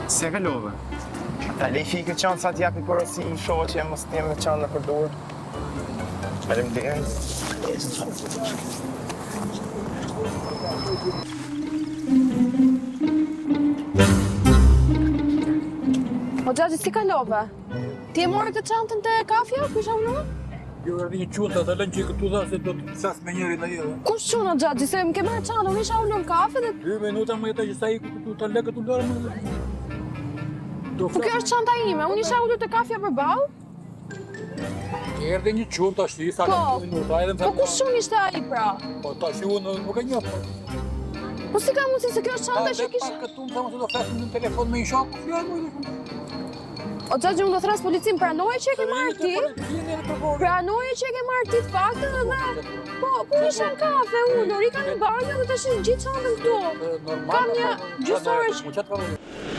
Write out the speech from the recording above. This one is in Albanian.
Se kalove. Ta lej fikë qanë sa t'japi porosi i shohë që mos t'jem me qanë në përdor. O Gjaxhi, si kalove? Ti e morë të çantën të kafja, ku isha unë? Jo, erdhi një qunta, të lënë që këtu dha se do të sas me njëri në jedhe. Kush quna Gjaxhi, se më ke marrë çantën, unë isha unë në kafe dhe... 2 minuta më jeta që sa i këtu të lë këtu lërë më... Po kjo është çanta ime, unë isha unë të kafja përballë? Erdhi një qunta, shti, sa Po, 2 minuta, edhe më po kush qun ishte ai pra? Po, ta shi unë nuk e njoh. Po si ka mundësi se kjo është çanta që kisha... Këtu më thamë se do flasim në telefon me një shok, fjallë më O Gjaxhi, unë do thras policin, pranoje që e ke marrë ti? Pranoje që e ke marrë ti të faktën edhe... Po isha në kafe, ullur, i ka në banjo dhe të shi gjithë çantën këtu. Kam një gjysore që...